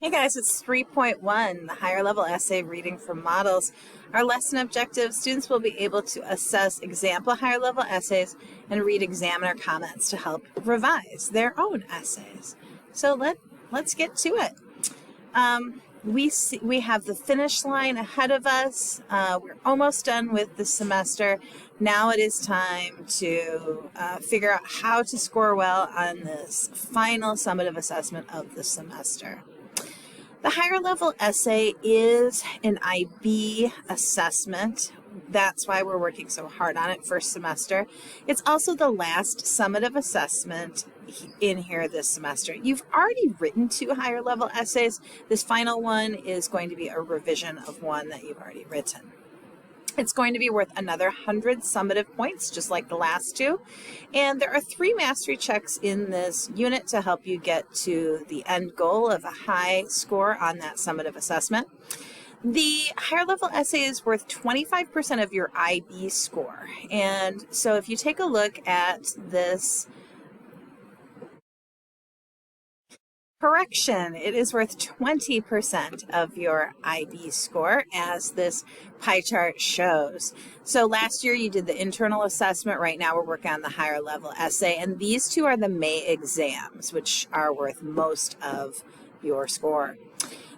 Hey guys, it's 3.1, the higher level essay reading for models. Our lesson objective, students will be able to assess example higher level essays and read examiner comments to help revise their own essays. So let's get to it. We have the finish line ahead of us. We're almost done with the semester. Now it is time to figure out how to score well on this final summative assessment of the semester. The higher level essay is an IB assessment. That's why we're working so hard on it first semester. It's also the last summative assessment in here this semester. You've already written 2 higher level essays. This final one is going to be a revision of one that you've already written. It's going to be worth another 100 summative points, just like the last 2. And there are 3 mastery checks in this unit to help you get to the end goal of a high score on that summative assessment. The higher level essay is worth 25% of your IB score. And so if you take a look at this correction, it is worth 20% of your IB score, as this pie chart shows. So last year you did the internal assessment. Right now we're working on the higher level essay, and these 2 are the May exams, which are worth most of your score.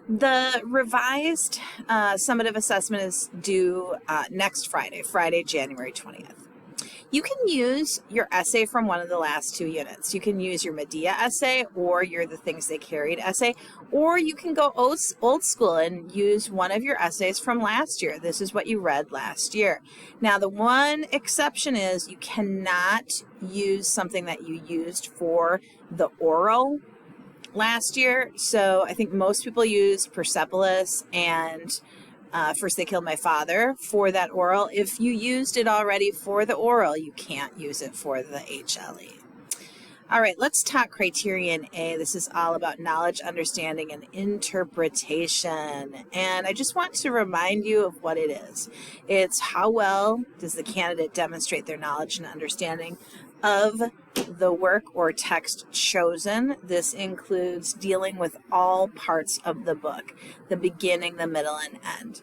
The revised summative assessment is due next Friday, January 20th. You can use your essay from one of the last 2 units. You can use your Medea essay or your The Things They Carried essay, or you can go old school and use one of your essays from last year. This is what you read last year. Now, the one exception is you cannot use something that you used for the oral last year. So I think most people used Persepolis and First They Killed My Father for that oral. If you used it already for the oral, you can't use it for the HLE. All right, let's talk criterion A. This is all about knowledge, understanding, and interpretation. And I just want to remind you of what it is. It's how well does the candidate demonstrate their knowledge and understanding of the work or text chosen. This includes dealing with all parts of the book, the beginning, the middle, and end.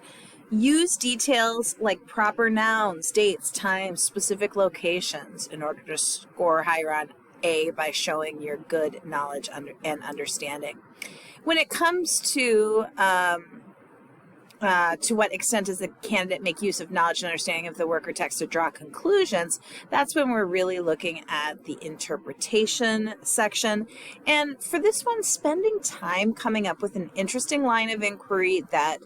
Use details like proper nouns, dates, times, specific locations in order to score higher on A by showing your good knowledge and understanding. When it comes to what extent does the candidate make use of knowledge and understanding of the work or text to draw conclusions, that's when we're really looking at the interpretation section. And for this one, spending time coming up with an interesting line of inquiry that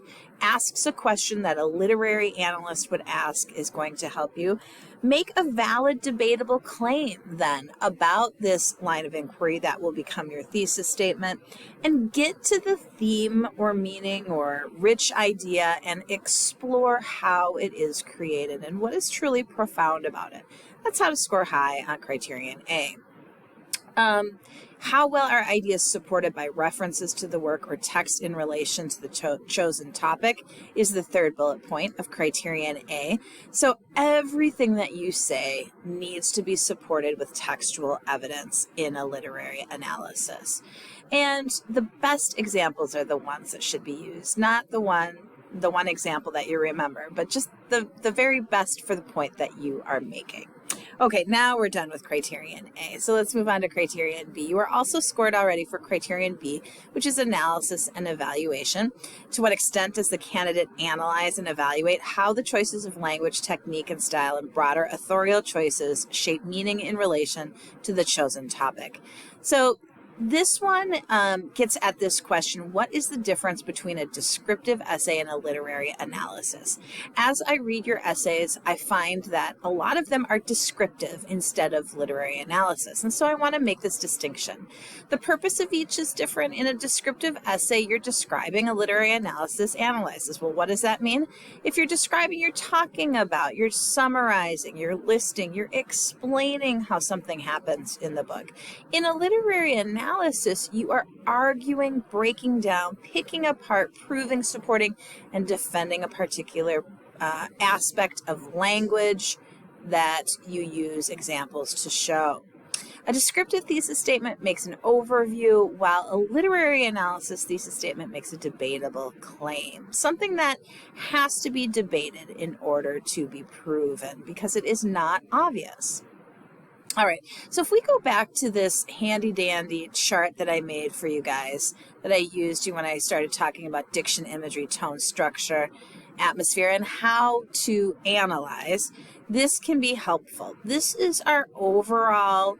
asks a question that a literary analyst would ask is going to help you. Make a valid, debatable claim then about this line of inquiry that will become your thesis statement, and get to the theme or meaning or rich idea and explore how it is created and what is truly profound about it. That's how to score high on criterion A. How well are ideas supported by references to the work or text in relation to the chosen topic is the 3rd bullet point of criterion A. So everything that you say needs to be supported with textual evidence in a literary analysis. And the best examples are the ones that should be used, not the one example that you remember, but just the very best for the point that you are making. Okay, now we're done with criterion A. So let's move on to criterion B. You are also scored already for criterion B, which is analysis and evaluation. To what extent does the candidate analyze and evaluate how the choices of language, technique, and style and broader authorial choices shape meaning in relation to the chosen topic? So this one gets at this question: what is the difference between a descriptive essay and a literary analysis? As I read your essays, I find that a lot of them are descriptive instead of literary analysis, and so I want to make this distinction. The purpose of each is different. In a descriptive essay, you're describing; a literary analysis analyzes. Well, what does that mean? If you're describing, you're talking about, you're summarizing, you're listing, you're explaining how something happens in the book. In a literary analysis, you are arguing, breaking down, picking apart, proving, supporting, and defending a particular aspect of language that you use examples to show. A descriptive thesis statement makes an overview, while a literary analysis thesis statement makes a debatable claim, something that has to be debated in order to be proven because it is not obvious. All right, so if we go back to this handy dandy chart that I made for you guys, that I used when I started talking about diction, imagery, tone, structure, atmosphere, and how to analyze, this can be helpful. This is our overall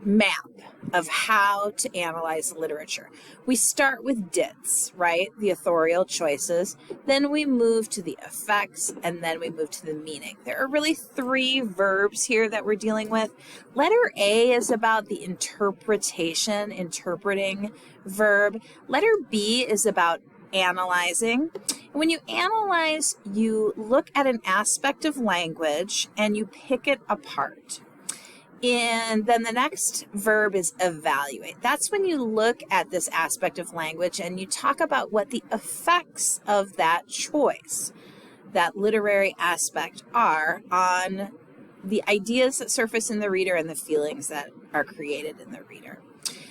map of how to analyze literature. We start with dits, right? The authorial choices. Then we move to the effects, and then we move to the meaning. There are really 3 verbs here that we're dealing with. Letter A is about the interpretation, interpreting verb. Letter B is about analyzing. When you analyze, you look at an aspect of language and you pick it apart. And then the next verb is evaluate. That's when you look at this aspect of language and you talk about what the effects of that choice, that literary aspect, are on the ideas that surface in the reader and the feelings that are created in the reader.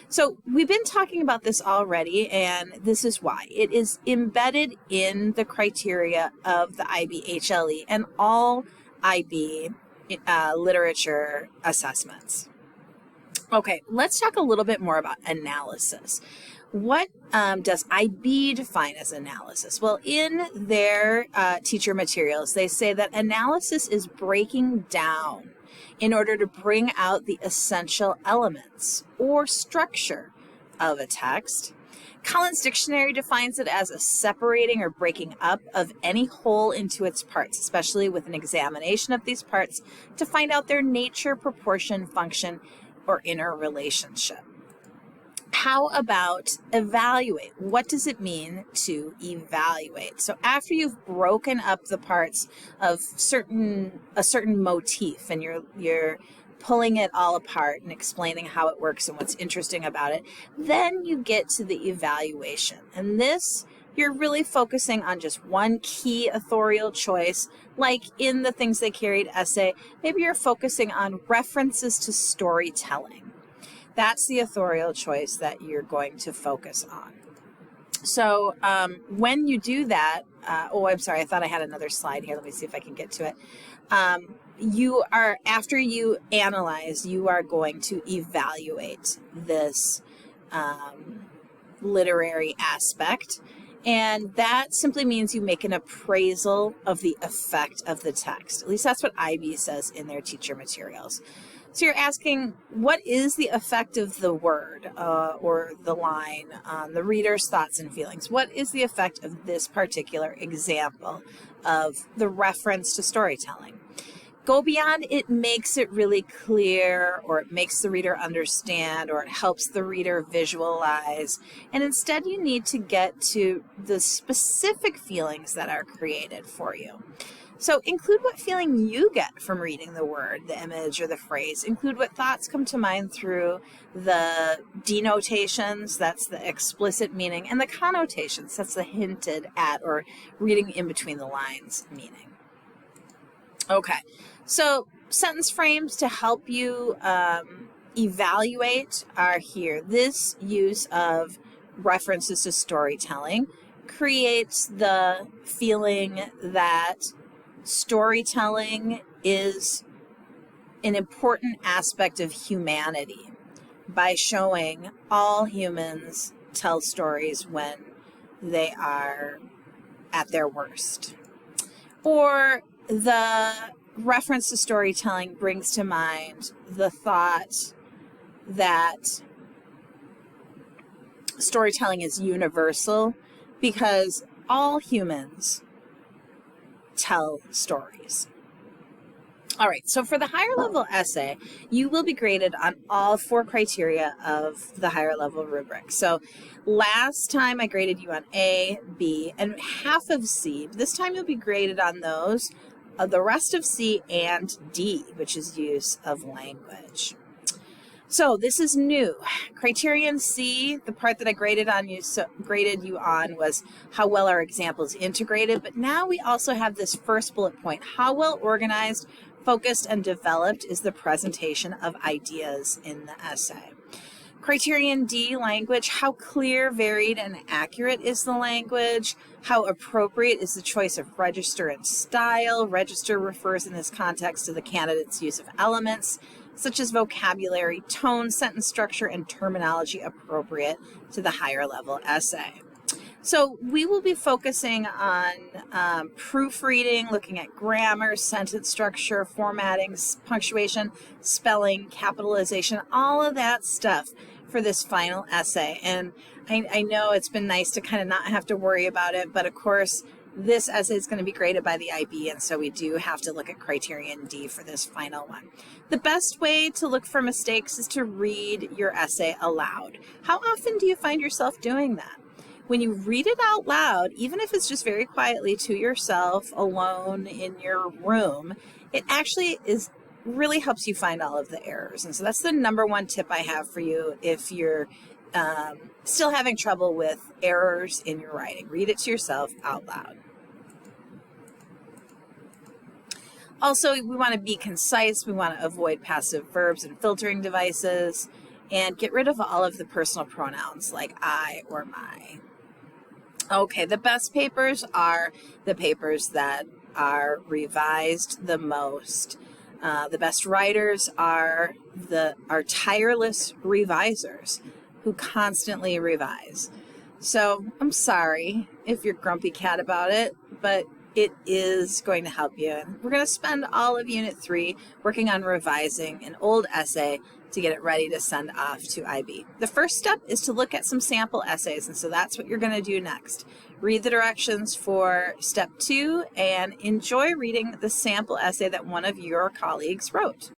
So we've been talking about this already, and this is why. It is embedded in the criteria of the IBHLE and all IB literature assessments. Okay, let's talk a little bit more about analysis. What does IB define as analysis? Well, in their teacher materials, they say that analysis is breaking down in order to bring out the essential elements or structure of a text. Collins Dictionary defines it as a separating or breaking up of any whole into its parts, especially with an examination of these parts to find out their nature, proportion, function, or interrelationship. How about evaluate? What does it mean to evaluate? So after you've broken up the parts of a certain motif and you're pulling it all apart and explaining how it works and what's interesting about it, then you get to the evaluation. And this, you're really focusing on just one key authorial choice, like in the Things They Carried essay. Maybe you're focusing on references to storytelling. That's the authorial choice that you're going to focus on. So when you do that, I'm sorry, I thought I had another slide here. Let me see if I can get to it. After you analyze, you are going to evaluate this literary aspect. And that simply means you make an appraisal of the effect of the text. At least that's what IB says in their teacher materials. So you're asking, what is the effect of the word or the line on the reader's thoughts and feelings? What is the effect of this particular example of the reference to storytelling? Go beyond it makes it really clear, or it makes the reader understand, or it helps the reader visualize. And instead you need to get to the specific feelings that are created for you. So include what feeling you get from reading the word, the image, or the phrase. Include what thoughts come to mind through the denotations, that's the explicit meaning, and the connotations, that's the hinted at or reading in between the lines meaning. Okay, so sentence frames to help you evaluate are here. This use of references to storytelling creates the feeling that storytelling is an important aspect of humanity by showing all humans tell stories when they are at their worst. Or the reference to storytelling brings to mind the thought that storytelling is universal because all humans tell stories. All right, so for the higher level essay, you will be graded on all 4 criteria of the higher level rubric. So last time I graded you on A, B, and half of C. This time you'll be graded on those, the rest of C and D, which is use of language. So this is new. Criterion C, the part that I graded you on was how well our examples integrated, but now we also have this first bullet point, how well organized, focused and developed is the presentation of ideas in the essay. Criterion D, language. How clear, varied, and accurate is the language? How appropriate is the choice of register and style? Register refers in this context to the candidate's use of elements such as vocabulary, tone, sentence structure, and terminology appropriate to the higher level essay. So we will be focusing on proofreading, looking at grammar, sentence structure, formatting, punctuation, spelling, capitalization, all of that stuff for this final essay. And I know it's been nice to kind of not have to worry about it, but of course, this essay is going to be graded by the IB, and so we do have to look at Criterion D for this final one. The best way to look for mistakes is to read your essay aloud. How often do you find yourself doing that? When you read it out loud, even if it's just very quietly to yourself, alone in your room, it actually really helps you find all of the errors. And so that's the number one tip I have for you if you're still having trouble with errors in your writing. Read it to yourself out loud. Also, we want to be concise. We want to avoid passive verbs and filtering devices, and get rid of all of the personal pronouns like I or my. Okay, the best papers are the papers that are revised the most. The best writers are tireless revisers who constantly revise. So I'm sorry if you're grumpy cat about it, but it is going to help you. And we're going to spend all of Unit 3 working on revising an old essay to get it ready to send off to IB. The first step is to look at some sample essays, and so that's what you're going to do next. Read the directions for step 2 and enjoy reading the sample essay that one of your colleagues wrote.